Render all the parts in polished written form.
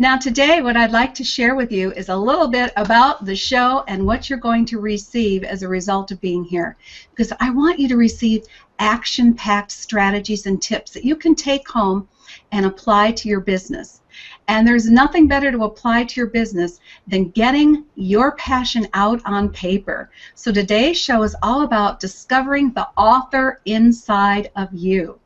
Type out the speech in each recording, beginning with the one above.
Now today what I'd like to share with you is a little bit about the show and what you're going to receive as a result of being here. Because I want you to receive action-packed strategies and tips that you can take home and apply to your business. And there's nothing better to apply to your business than getting your passion out on paper. So today's show is all about discovering the author inside of you.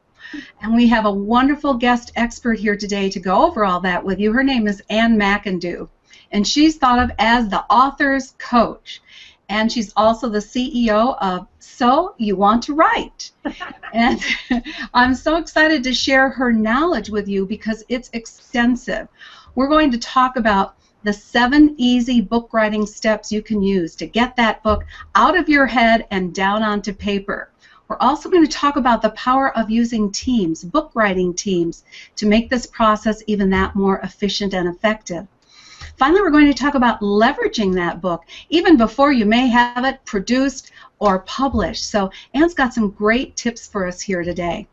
And we have a wonderful guest expert here today to go over all that with you. Her name is McIndoo, and she's thought of as the author's coach. And she's also the CEO of So You Want to Write. And I'm so excited to share her knowledge with you because it's extensive. We're going to talk about the 7 easy book writing steps you can use to get that book out of your head and down onto paper. We're also going to talk about the power of using teams, book writing teams, to make this process even that more efficient and effective. Finally, we're going to talk about leveraging that book even before you may have it produced or published. So Anne's got some great tips for us here today.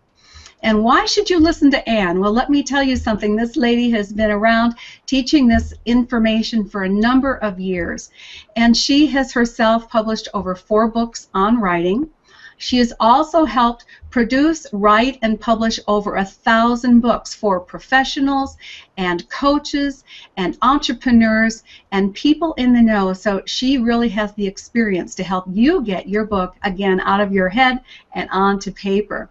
And why should you listen to Anne? Well, let me tell you something. This lady has been around teaching this information for a number of years. And she has herself published over 4 books on writing. She has also helped produce, write, and publish over 1,000 books for professionals and coaches and entrepreneurs and people in the know. So she really has the experience to help you get your book, again, out of your head and onto paper.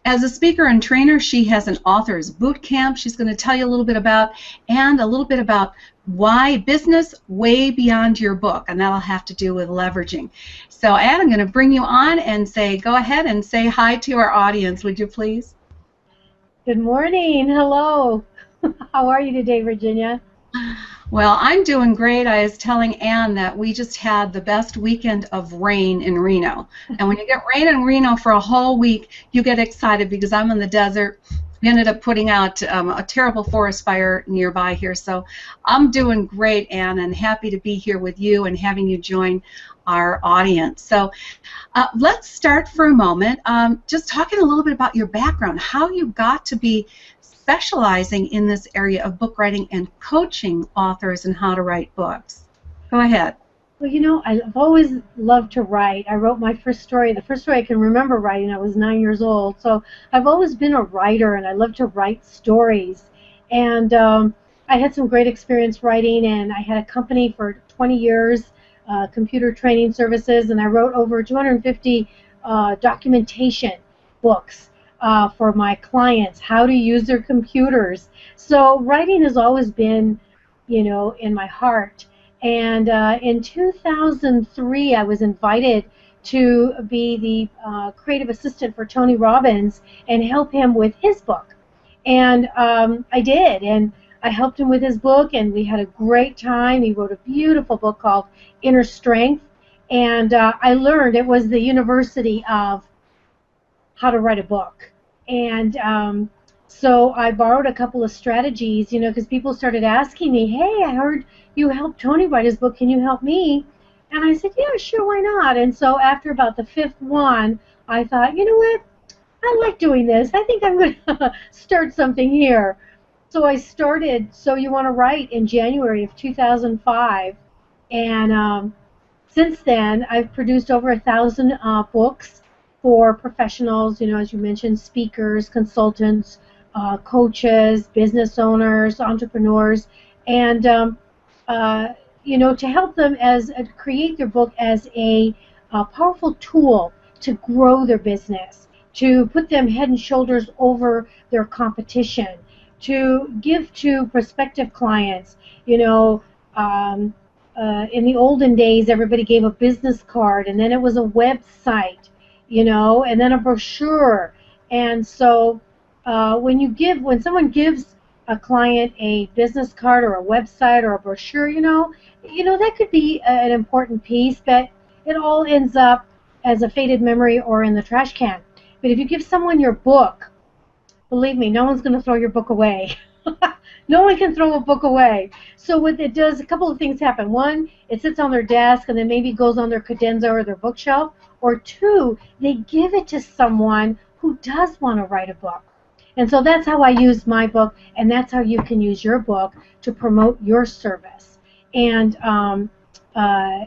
As a speaker and trainer, she has an author's boot camp she's going to tell you a little bit about, and a little bit about why business way beyond your book, and that'll have to do with leveraging. So Anne, I'm going to bring you on and go ahead and say hi to our audience, would you please? Good morning. Hello. How are you today, Virginia? Well, I'm doing great. I was telling Anne that we just had the best weekend of rain in Reno. And when you get rain in Reno for a whole week, you get excited because I'm in the desert. We ended up putting out a terrible forest fire nearby here. So I'm doing great, Anne, and happy to be here with you and having you join our audience. So let's start for a moment just talking a little bit about your background, how you got to be specializing in this area of book writing and coaching authors in how to write books. Go ahead. Well, you know, I've always loved to write. I wrote my first story. The first story I can remember writing, I was 9 years old. So I've always been a writer, and I love to write stories. And I had some great experience writing, and I had a company for 20 years, computer training services, and I wrote over 250 documentation books for my clients, how to use their computers. So writing has always been, you know, in my heart. And in 2003, I was invited to be the creative assistant for Tony Robbins and help him with his book. And I did, and I helped him with his book, and we had a great time. He wrote a beautiful book called Inner Strength, and I learned, it was the University of how to write a book. And so I borrowed a couple of strategies, you know, because people started asking me, hey, I heard you helped Tony write his book, can you help me? And I said, yeah, sure, why not? And so after about the 5th one, I thought, you know what, I like doing this. I think I'm going to start something here. So I started So You Want to Write in January of 2005. And since then, I've produced over 1,000 books for professionals, you know, as you mentioned, speakers, consultants, coaches, business owners, entrepreneurs, and you know, to help them create their book as a powerful tool to grow their business, to put them head and shoulders over their competition, to give to prospective clients. You know, in the olden days, everybody gave a business card, and then it was a website, you know, and then a brochure. And so when someone gives a client a business card or a website or a brochure, you know, that could be an important piece, but it all ends up as a faded memory or in the trash can. But if you give someone your book, believe me, no one's going to throw your book away. No one can throw a book away. So what it does, a couple of things happen. One, it sits on their desk and then maybe goes on their cadenza or their bookshelf. Or two, they give it to someone who does want to write a book. And so that's how I use my book, and that's how you can use your book to promote your service. And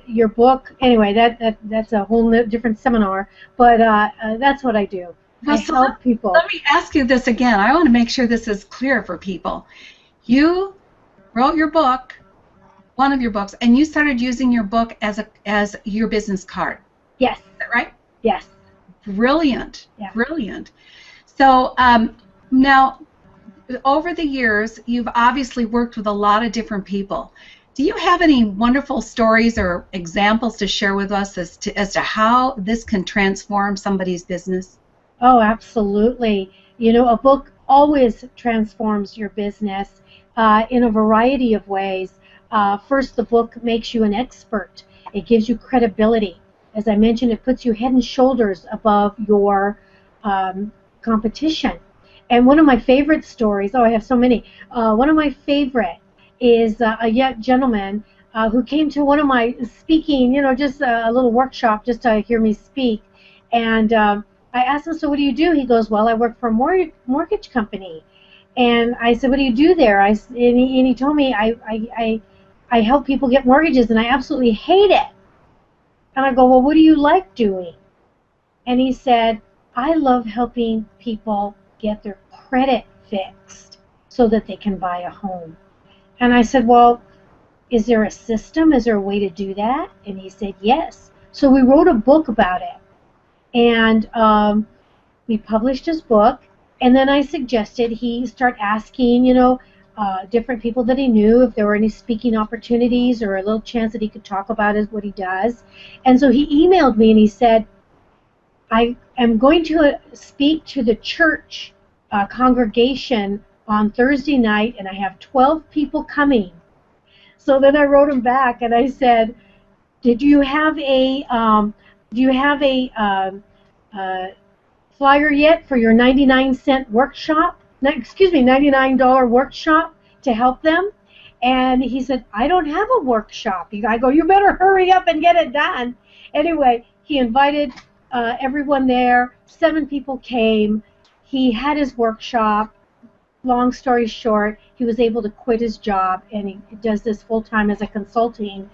your book, anyway, that's a whole different seminar, but that's what I do. Well, I so help people. let me ask you this again. I want to make sure this is clear for people. You wrote your book, one of your books, and you started using your book as your business card. Yes. Is that right? Yes. Brilliant. Yeah. Brilliant. So now, over the years, you've obviously worked with a lot of different people. Do you have any wonderful stories or examples to share with us as to how this can transform somebody's business? Oh, absolutely. You know, a book always transforms your business in a variety of ways. First, the book makes you an expert. It gives you credibility. As I mentioned, it puts you head and shoulders above your competition. And one of my favorite stories, oh, I have so many. One of my favorite is a young gentleman who came to one of my speaking, you know, just a little workshop just to hear me speak. And I asked him, so what do you do? He goes, well, I work for a mortgage company. And I said, what do you do there? And he told me, I help people get mortgages, and I absolutely hate it. And I go, well, what do you like doing? And he said, I love helping people get their credit fixed so that they can buy a home. And I said, well, is there a system? Is there a way to do that? And he said, yes. So we wrote a book about it. And we published his book, and then I suggested he start asking, you know, different people that he knew if there were any speaking opportunities or a little chance that he could talk about what he does. And so he emailed me and he said, I am going to speak to the church congregation on Thursday night, and I have 12 people coming. So then I wrote him back and I said, do you have a flyer yet for your 99-cent workshop? Excuse me, $99 workshop to help them? And he said, I don't have a workshop. I go, you better hurry up and get it done. Anyway, he invited everyone there. 7 people came. He had his workshop. Long story short, he was able to quit his job, and he does this full-time as a consulting,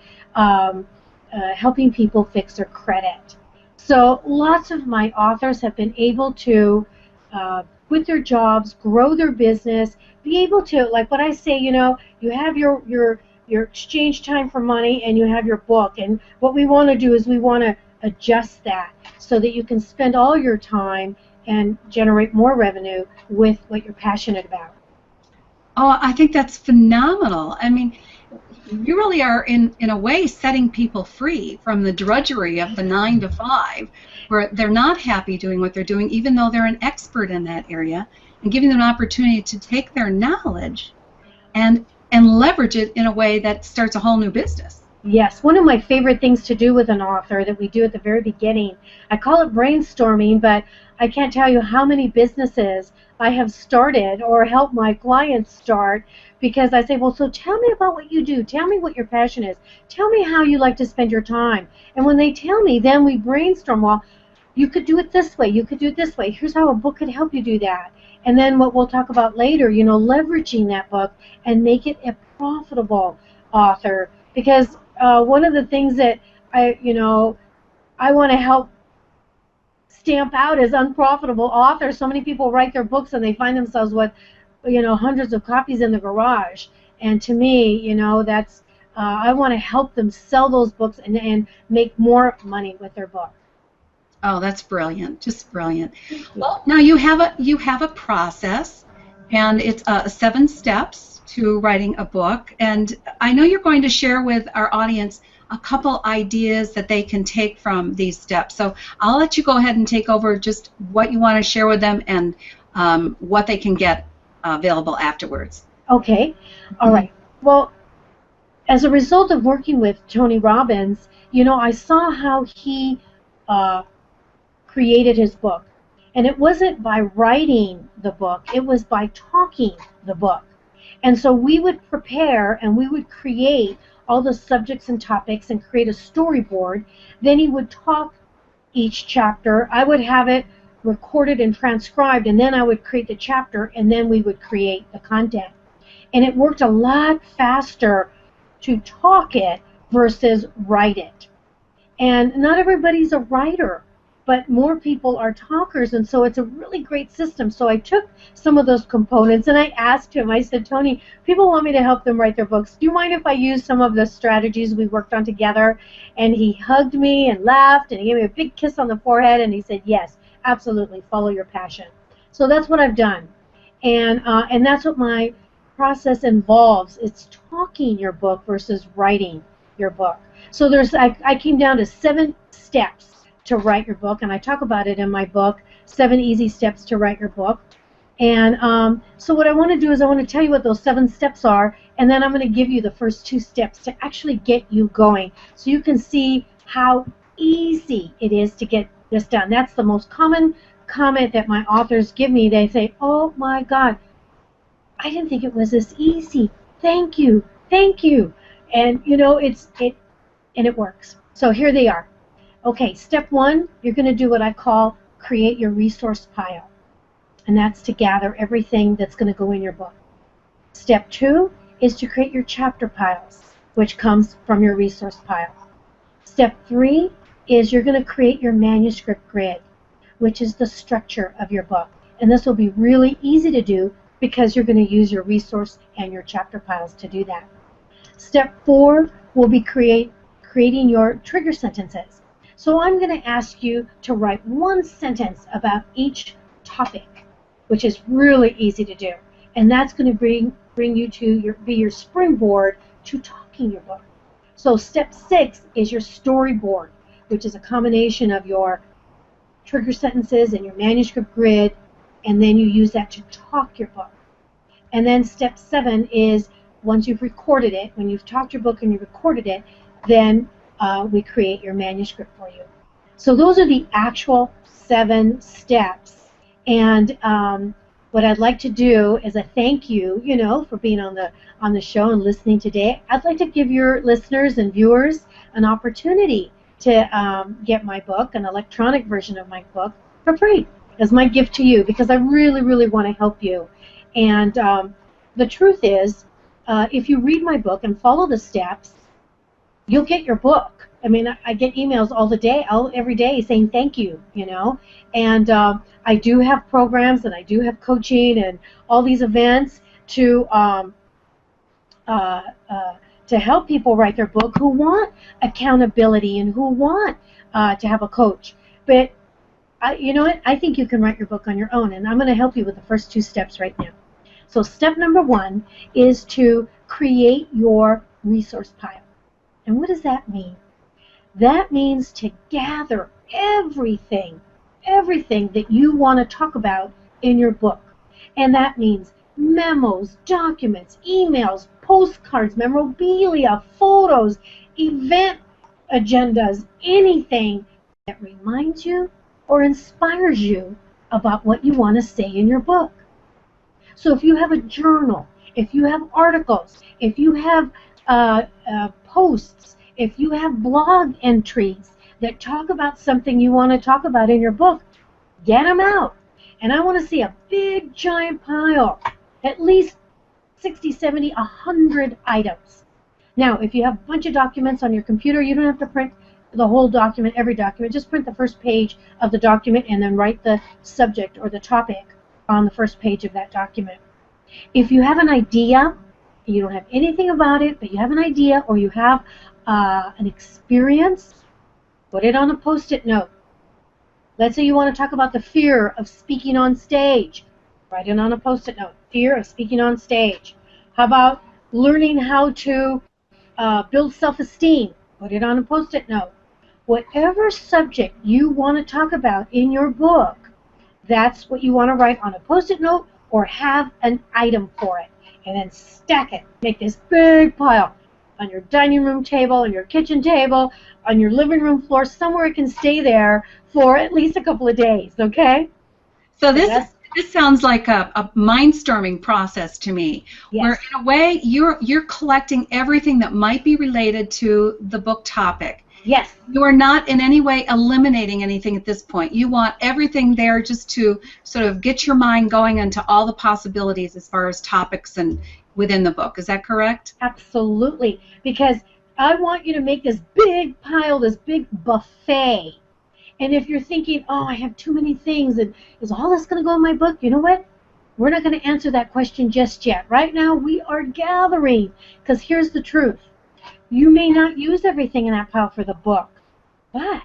helping people fix their credit. So lots of my authors have been able to quit their jobs, grow their business, be able to, like what I say, you know, you have your exchange time for money and you have your book. And what we want to do is we want to adjust that so that you can spend all your time and generate more revenue with what you're passionate about. Oh, I think that's phenomenal. I mean, you really are, in a way, setting people free from the drudgery of the 9 to 5, where they're not happy doing what they're doing, even though they're an expert in that area, and giving them an opportunity to take their knowledge and leverage it in a way that starts a whole new business. Yes, one of my favorite things to do with an author that we do at the very beginning, I call it brainstorming, but I can't tell you how many businesses I have started or helped my clients start, because I say, well, so tell me about what you do. Tell me what your passion is. Tell me how you like to spend your time. And when they tell me, then we brainstorm, well, you could do it this way. You could do it this way. Here's how a book could help you do that. And then what we'll talk about later, you know, leveraging that book and make it a profitable author. Because one of the things that I want to help stamp out as unprofitable authors. So many people write their books and they find themselves with, you know, hundreds of copies in the garage. And to me, you know, that's I want to help them sell those books and make more money with their book. Oh, that's brilliant! Just brilliant. Well, now you have a process, and it's 7 steps to writing a book. And I know you're going to share with our audience a couple ideas that they can take from these steps. So I'll let you go ahead and take over just what you want to share with them and what they can get available afterwards. Okay. All right. Well, as a result of working with Tony Robbins, you know, I saw how he created his book. And it wasn't by writing the book, it was by talking the book. And so we would prepare and we would create all the subjects and topics and create a storyboard. Then he would talk each chapter. I would have it recorded and transcribed, and then I would create the chapter, and then we would create the content. And it worked a lot faster to talk it versus write it. And not everybody's a writer, but more people are talkers, and so it's a really great system. So I took some of those components and I asked him, I said, Tony, people want me to help them write their books. Do you mind if I use some of the strategies we worked on together? And he hugged me and laughed and he gave me a big kiss on the forehead and he said, yes, absolutely, follow your passion. So that's what I've done. And that's what my process involves. It's talking your book versus writing your book. So I came down to 7 steps to write your book, and I talk about it in my book, 7 Easy Steps to Write Your Book. And so what I want to do is I want to tell you what those 7 steps are, and then I'm going to give you the first 2 steps to actually get you going so you can see how easy it is to get this done. That's the most common comment that my authors give me. They say, oh my God, I didn't think it was this easy. Thank you. Thank you. And you know, it works. So here they are. Okay, step 1, you're going to do what I call create your resource pile. And that's to gather everything that's going to go in your book. Step 2 is to create your chapter piles, which comes from your resource pile. Step 3 is you're going to create your manuscript grid, which is the structure of your book. And this will be really easy to do because you're going to use your resource and your chapter piles to do that. Step 4 will be creating your trigger sentences. So I'm going to ask you to write 1 sentence about each topic, which is really easy to do. And that's going to bring you to be your springboard to talking your book. So step 6 is your storyboard, which is a combination of your trigger sentences and your manuscript grid, and then you use that to talk your book. And then step 7 is once you've recorded it, when you've talked your book and you've recorded it, then we create your manuscript for you. So those are the actual 7 steps. And what I'd like to do is a thank you, you know, for being on the show and listening today. I'd like to give your listeners and viewers an opportunity to get my book, an electronic version of my book, for free as my gift to you, because I really, really want to help you. And the truth is, if you read my book and follow the steps, you'll get your book. I mean, I get emails every day saying thank you, you know. And I do have programs and I do have coaching and all these events to help people write their book who want accountability and who want to have a coach. But you know what? I think you can write your book on your own, and I'm going to help you with the first 2 steps right now. So step number 1 is to create your resource pile. And what does that mean? That means to gather everything that you want to talk about in your book. And that means memos, documents, emails, postcards, memorabilia, photos, event agendas, anything that reminds you or inspires you about what you want to say in your book. So if you have a journal, if you have articles, if you have posts, if you have blog entries that talk about something you want to talk about in your book, get them out. And I want to see a big giant pile, at least 60, 70, 100 items. Now, if you have a bunch of documents on your computer, you don't have to print the whole document, every document. Just print the first page of the document and then write the subject or the topic on the first page of that document. If you have an idea, you don't have anything about it, but you have an idea or you have an experience, put it on a Post-it note. Let's say you want to talk about the fear of speaking on stage. Write it on a Post-it note. Fear of speaking on stage. How about learning how to build self-esteem? Put it on a Post-it note. Whatever subject you want to talk about in your book, that's what you want to write on a Post-it note or have an item for it. And then stack it. Make this big pile on your dining room table, on your kitchen table, on your living room floor, somewhere it can stay there for at least a couple of days, okay? So this sounds like a mind-storming process to me, yes, where in a way you're collecting everything that might be related to the book topic, Yes. You are not in any way eliminating anything at this point. You want everything there just to sort of get your mind going into all the possibilities as far as topics and within the book. Is that correct? Absolutely. Because I want you to make this big pile, this big buffet. And if you're thinking, oh, I have too many things, and is all this going to go in my book? You know what? We're not going to answer that question just yet. Right now, we are gathering. Because here's the truth. You may not use everything in that pile for the book. But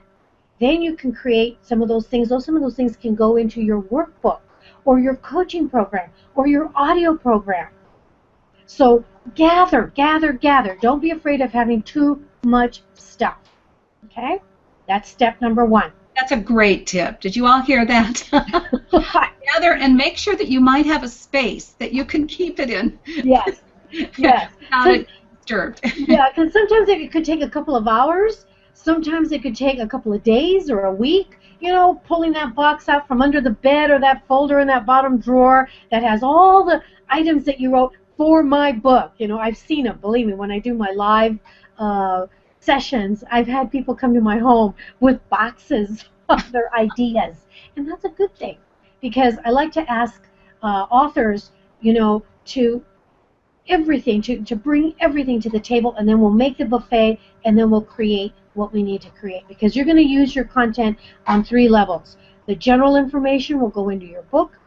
then you can create some of those things. Some of those things can go into your workbook or your coaching program or your audio program. So gather, gather, gather. Don't be afraid of having too much stuff. Okay? That's step number 1. That's a great tip. Did you all hear that? Gather and make sure that you might have a space that you can keep it in. Yes. Yes. Without it disturbed. Yeah, because sometimes it could take a couple of hours. Sometimes it could take a couple of days or a week, you know, pulling that box out from under the bed or that folder in that bottom drawer that has all the items that you wrote for my book. You know, I've seen them, believe me, when I do my live sessions, I've had people come to my home with boxes of their ideas. And that's a good thing because I like to ask authors, you know, to bring everything to the table, and then we'll make the buffet, and then we'll create what we need to create, because you're going to use your content on 3 levels. The general information will go into your book,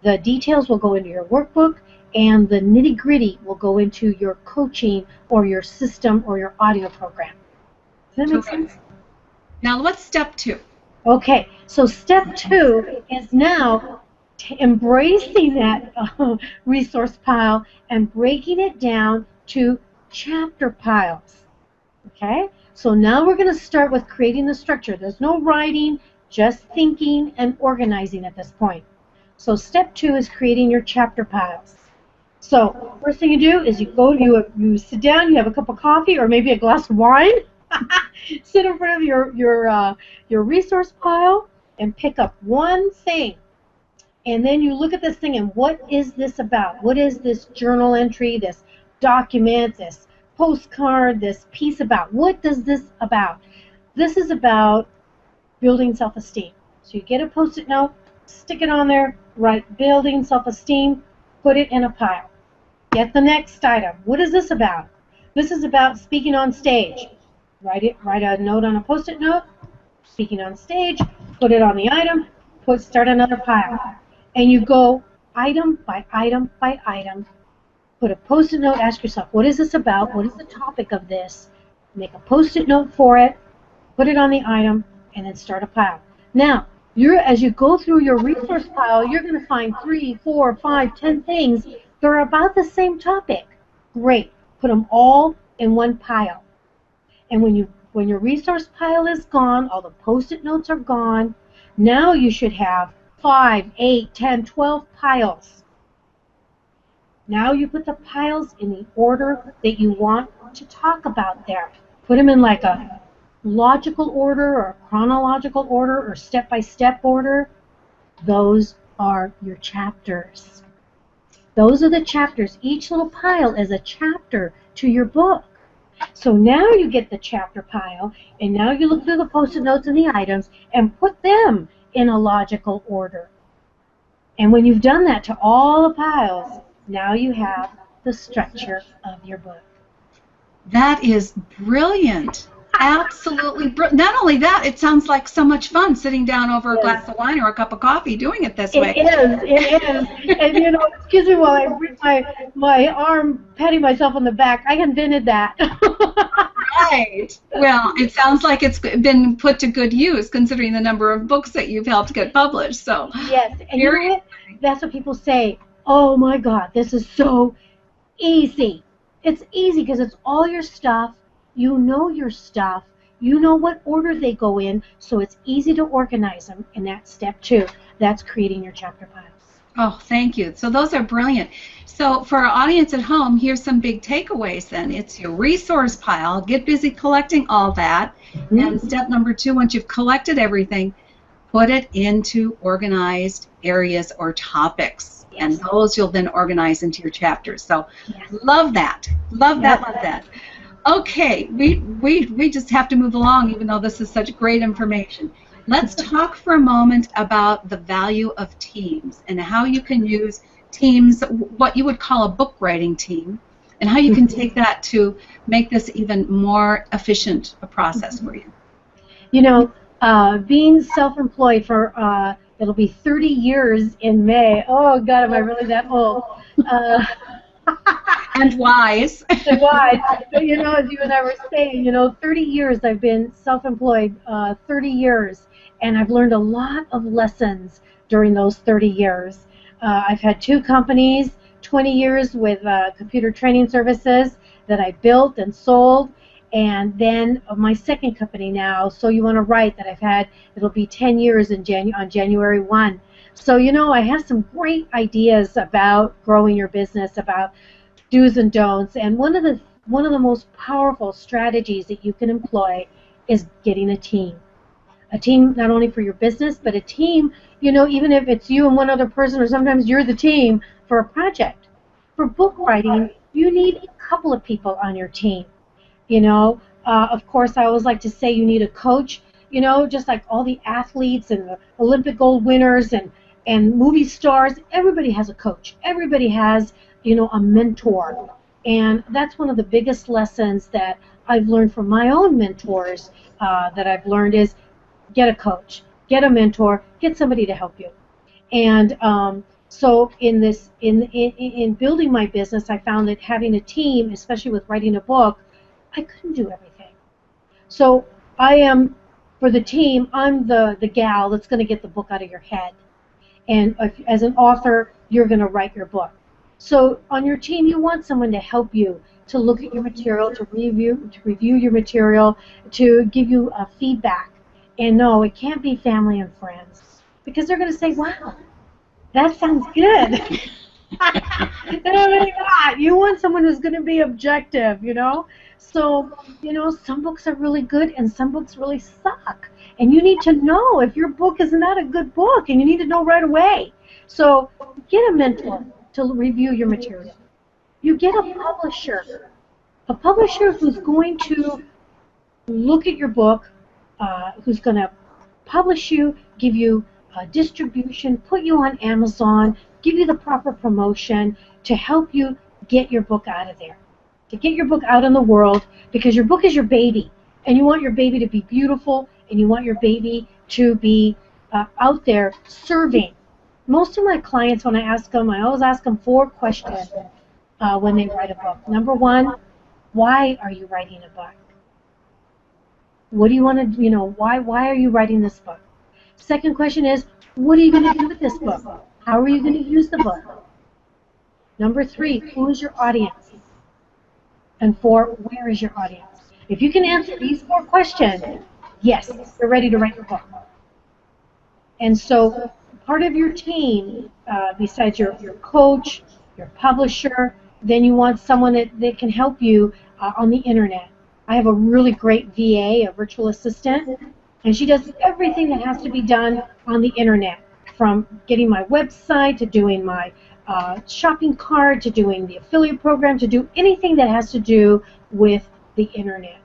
the details will go into your workbook, and the nitty-gritty will go into your coaching or your system or your audio program. Does that make sense? Now what's step 2? Okay, so step 2 is now embracing that resource pile and breaking it down to chapter piles. Okay, so now we're going to start with creating the structure. There's no writing, just thinking and organizing at this point. So step 2 is creating your chapter piles. So first thing you do is you sit down, you have a cup of coffee or maybe a glass of wine, sit in front of your resource pile and pick up one thing. And then you look at this thing and what is this about? What is this journal entry, this document, this postcard, this piece about? What does this about? This is about building self-esteem. So you get a Post-it note, stick it on there, write building self-esteem, put it in a pile. Get the next item. What is this about? This is about speaking on stage. Write a note on a Post-it note, speaking on stage, put it on the item, start another pile. And you go item by item by item, put a Post-it note, ask yourself, what is this about? What is the topic of this? Make a Post-it note for it, put it on the item, and then start a pile. Now, as you go through your resource pile, you're going to find 3, 4, 5, 10 things that are about the same topic. Great. Put them all in one pile. And when your resource pile is gone, all the Post-it notes are gone, now you should have 5, 8, 10, 12 piles. Now you put the piles in the order that you want to talk about there. Put them in like a logical order or a chronological order or step-by-step order. Those are your chapters. Those are the chapters. Each little pile is a chapter to your book. So now you get the chapter pile, and now you look through the Post-it notes and the items and put them in a logical order. And when you've done that to all the piles, now you have the structure of your book. That is brilliant. Absolutely brilliant. Not only that, it sounds like so much fun sitting down over a glass of wine or a cup of coffee doing it this way. It is. And you know, excuse me while I bring my arm patting myself on the back. I invented that. Right. Well, it sounds like it's been put to good use considering the number of books that you've helped get published. So yes, and you know what? That's what people say. Oh my God, this is so easy. It's easy because it's all your stuff. You know your stuff. You know what order they go in, so it's easy to organize them. And that's step 2. That's creating your chapter piles. Oh, thank you. So those are brilliant. So for our audience at home, here's some big takeaways then. It's your resource pile. Get busy collecting all that. Mm-hmm. And step number 2, once you've collected everything, put it into organized areas or topics. Yes. And those you'll then organize into your chapters. So love that. Love that, love that. Okay, we just have to move along, even though this is such great information. Let's talk for a moment about the value of teams and how you can use teams, what you would call a book writing team, and how you can take that to make this even more efficient a process for you. You know, being self-employed for, it'll be 30 years in May. Oh, God, am I really that old? And wise. And wise. But, you know, as you and I were saying, you know, 30 years I've been self-employed, 30 years, and I've learned a lot of lessons during those 30 years. I've had 2 companies, 20 years with computer training services that I built and sold, and then my second company now, So You Want to Write, that I've had, it'll be 10 years in on January 1. So, you know, I have some great ideas about growing your business, about do's and don'ts, and one of the most powerful strategies that you can employ is getting a team. A team not only for your business, but a team, you know, even if it's you and one other person, or sometimes you're the team for a project. For book writing, you need a couple of people on your team. You know, of course, I always like to say you need a coach. You know, just like all the athletes and the Olympic gold winners and movie stars, everybody has a coach. Everybody has, you know, a mentor. And that's one of the biggest lessons that I've learned from my own mentors that I've learned is get a coach, get a mentor, get somebody to help you. And so in building my business, I found that having a team, especially with writing a book, I couldn't do everything. So I am, for the team, I'm the gal that's going to get the book out of your head. And as an author, you're going to write your book. So on your team, you want someone to help you, to look at your material, to review your material, to give you feedback. And no, it can't be family and friends, because they're going to say, wow, that sounds good. And I'm like, you want someone who's going to be objective, you know? So, you know, some books are really good and some books really suck. And you need to know if your book is not a good book, and you need to know right away. So get a mentor to review your material. You get a publisher who's going to look at your book, who's going to publish you, give you distribution, put you on Amazon, give you the proper promotion to help you get your book out of there, to get your book out in the world, because your book is your baby, and you want your baby to be beautiful, and you want your baby to be out there serving. Most of my clients, when I ask them, I always ask them 4 questions when they write a book. Number 1, why are you writing a book? What do you want to, you know, why are you writing this book? Second question is, what are you going to do with this book? How are you going to use the book? Number 3, who is your audience? And 4, where is your audience? If you can answer these 4 questions, yes, you're ready to write your book. And so part of your team, besides your coach, your publisher, then you want someone that can help you on the internet. I have a really great VA, a virtual assistant, and she does everything that has to be done on the internet, from getting my website to doing my shopping cart to doing the affiliate program, to do anything that has to do with the internet.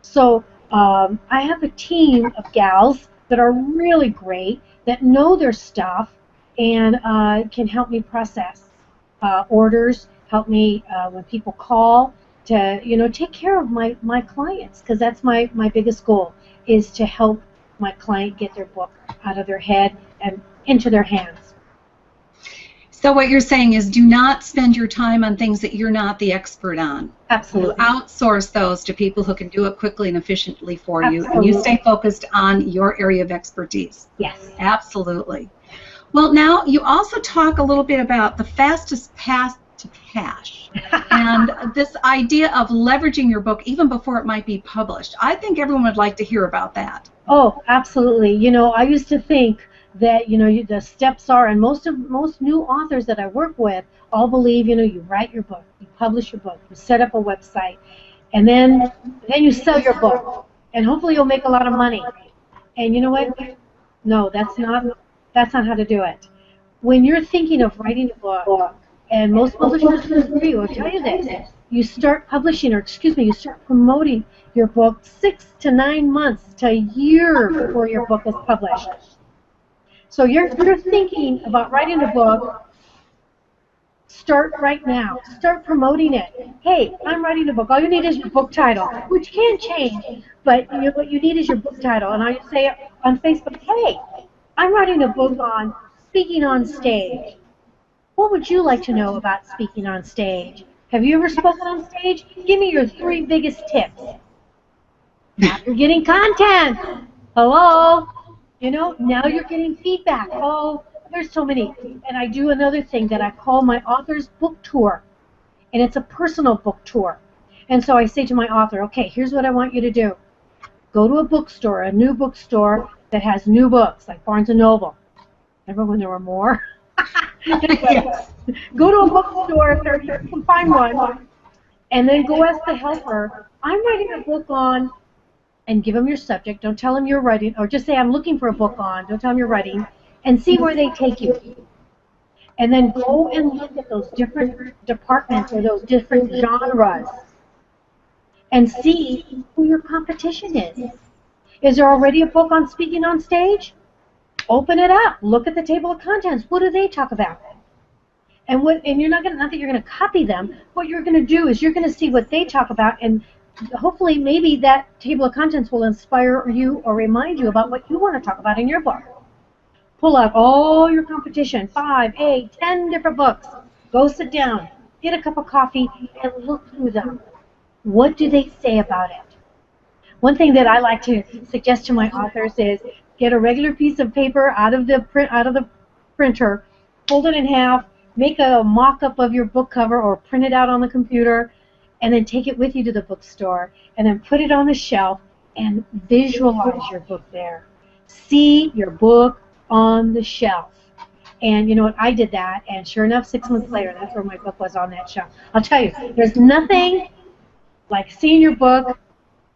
So I have a team of gals that are really great, that know their stuff, and can help me process orders, help me when people call, to, you know, take care of my clients, because that's my biggest goal, is to help my client get their book out of their head and into their hands. So what you're saying is, do not spend your time on things that you're not the expert on. Absolutely. You outsource those to people who can do it quickly and efficiently for you, Absolutely. and you stay focused on your area of expertise. Yes. Absolutely. Well, now you also talk a little bit about the fastest path to cash and this idea of leveraging your book even before it might be published. I think everyone would like to hear about that. Oh, absolutely. You know, I used to think that, you know, the steps are, and most new authors that I work with all believe, you know, you write your book, you publish your book, you set up a website, and then you sell your book, and hopefully you'll make a lot of money. And you know what? No, that's not how to do it. When you're thinking of writing a book, and most publishers will agree, will tell you this, you start publishing, or excuse me, you start promoting your book 6 to 9 months to a year before your book is published. So you're thinking about writing a book. Start right now. Start promoting it. Hey, I'm writing a book. All you need is your book title, which can change, but what you need is your book title. And I say on Facebook, hey, I'm writing a book on speaking on stage. What would you like to know about speaking on stage? Have you ever spoken on stage? Give me your 3 biggest tips. Now you're getting content. Hello? Now you're getting feedback. Oh, there's so many. And I do another thing that I call my author's book tour. And it's a personal book tour. And so I say to my author, okay, here's what I want you to do. Go to a bookstore, a new bookstore that has new books, like Barnes & Noble. Remember when there were more? Yes. Go to a bookstore if you can find one, and then go ask the helper, I'm writing a book on, and give them your subject. Don't tell them you're writing, or just say I'm looking for a book on. Don't tell them you're writing, and see where they take you. And then go and look at those different departments or those different genres and see who your competition is. Is there already a book on speaking on stage? Open it up. Look at the table of contents. What do they talk about? And you're not that you're going to copy them. What you're going to do is you're going to see what they talk about, and hopefully maybe that table of contents will inspire you or remind you about what you want to talk about in your book. Pull out all your competition, 5, 8, 10 different books. Go sit down, get a cup of coffee, and look through them. What do they say about it? One thing that I like to suggest to my authors is get a regular piece of paper out of the printer, fold it in half, make a mock-up of your book cover or print it out on the computer, and then take it with you to the bookstore, and then put it on the shelf and visualize your book there. See your book on the shelf. And you know what, I did that, and sure enough, 6 months later, that's where my book was, on that shelf. I'll tell you, there's nothing like seeing your book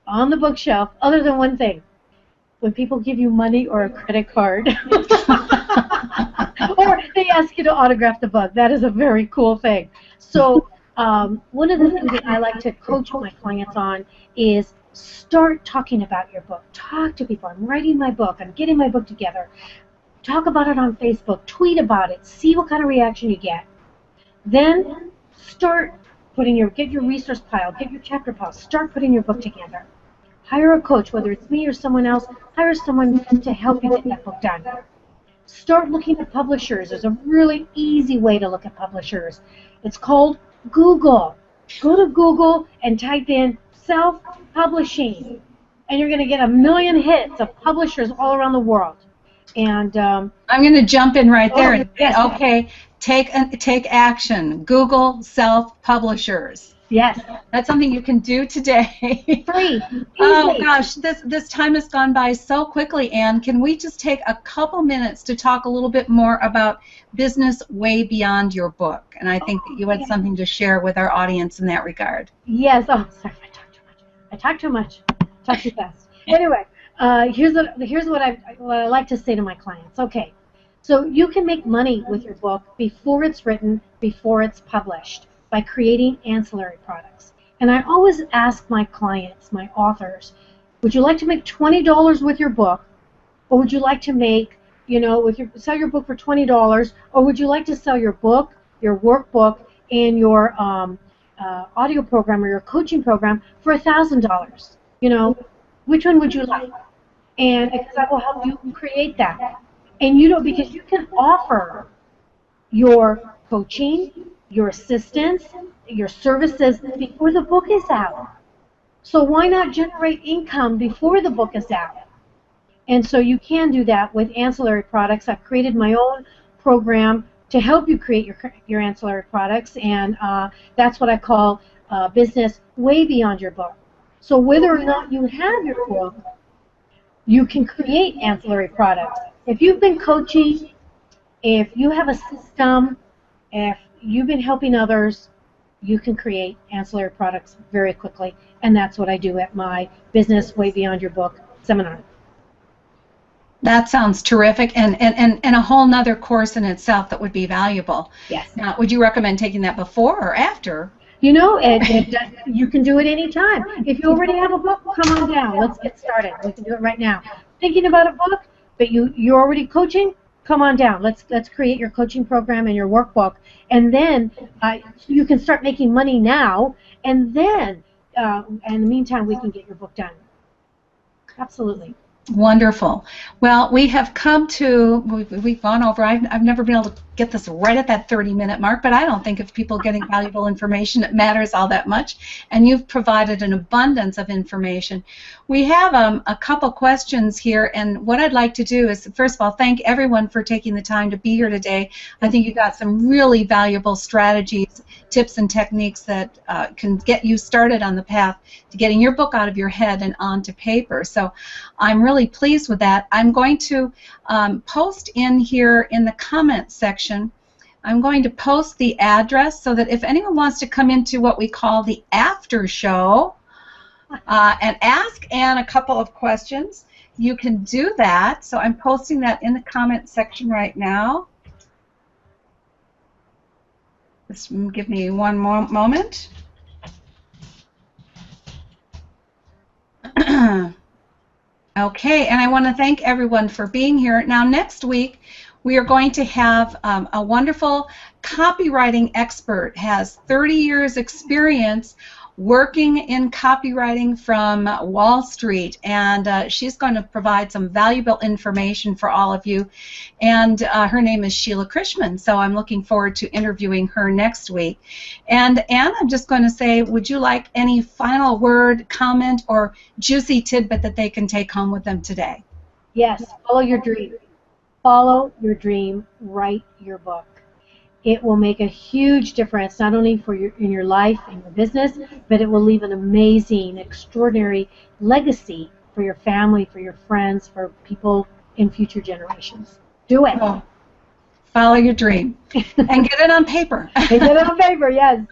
on the bookshelf other than one thing: when people give you money or a credit card. Or they ask you to autograph the book. That is a very cool thing. So one of the things that I like to coach my clients on is start talking about your book. Talk to people. I'm writing my book. I'm getting my book together. Talk about it on Facebook. Tweet about it. See what kind of reaction you get. Then start get your resource pile, get your chapter pile. Start putting your book together. Hire a coach, whether it's me or someone else. Hire someone to help you get that book done. Start looking at publishers. There's a really easy way to look at publishers. It's called Google. Go to Google and type in self-publishing, and you're going to get 1 million hits of publishers all around the world. And I'm going to jump in right there. Oh, yes. Okay, take action. Google self-publishers. Yes. That's something you can do today. Free. Oh Easy. gosh, this time has gone by so quickly, Anne. Can we just take a couple minutes to talk a little bit more about business way beyond your book? And I think that you had something to share with our audience in that regard. Yes. Oh, sorry, I talk too much. Talk too fast. Anyway, here's what I like to say to my clients. Okay, so you can make money with your book before it's written, before it's published, by creating ancillary products. And I always ask my clients, my authors, would you like to make $20 with your book, or would you like to make, sell your book for $20, or would you like to sell your book, your workbook, and your audio program or your coaching program for $1,000? Which one would you like? And because I will help you create that. And because you can offer your coaching, your assistance, your services before the book is out. So why not generate income before the book is out? And so you can do that with ancillary products. I've created my own program to help you create your ancillary products, and that's what I call business way beyond your book. So whether or not you have your book, you can create ancillary products. If you've been coaching, if you have a system, if you've been helping others, you can create ancillary products very quickly, and that's what I do at my Business Way Beyond Your Book seminar. That sounds terrific, and a whole nother course in itself that would be valuable. Yes. Now, would you recommend taking that before or after You know, you can do it anytime. If you already have a book, come on down. Let's get started. We can do it right now. Thinking about a book, but you're already coaching, come on down. Let's create your coaching program and your workbook, and then you can start making money now, and then in the meantime, we can get your book done. Absolutely. Wonderful. Well, we have come to, we've gone over, I've never been able to get this right at that 30-minute mark, but I don't think if people are getting valuable information, it matters all that much, and you've provided an abundance of information. We have a couple questions here, and what I'd like to do is, first of all, thank everyone for taking the time to be here today. I think you got some really valuable strategies, tips, and techniques that can get you started on the path to getting your book out of your head and onto paper. So I'm really pleased with that. I'm going to post in here in the comments section, I'm going to post the address so that if anyone wants to come into what we call the after show and ask Anne a couple of questions, you can do that. So I'm posting that in the comments section right now. Just give me one more moment. Okay, and I want to thank everyone for being here. Now, next week, we are going to have a wonderful copywriting expert, has 30 years experience working in copywriting from Wall Street, and she's going to provide some valuable information for all of you. And her name is Sheila Krishman, so I'm looking forward to interviewing her next week. And Anne, I'm just going to say, would you like any final word, comment, or juicy tidbit that they can take home with them today? Yes, follow your dream. Follow your dream, write your book. It will make a huge difference, not only for in your life and your business, but it will leave an amazing, extraordinary legacy for your family, for your friends, for people in future generations. Do it. Oh, follow your dream. And get it on paper. Get it on paper, yes.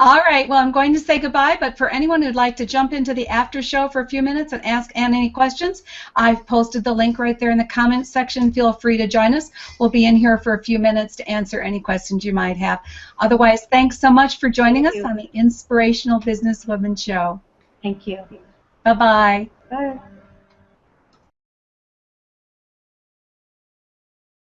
All right, well, I'm going to say goodbye, but for anyone who'd like to jump into the after show for a few minutes and ask Anne any questions, I've posted the link right there in the comments section. Feel free to join us. We'll be in here for a few minutes to answer any questions you might have. Otherwise, thanks so much for joining us on the Inspirational Businesswoman Show. Thank you. Bye-bye. Bye.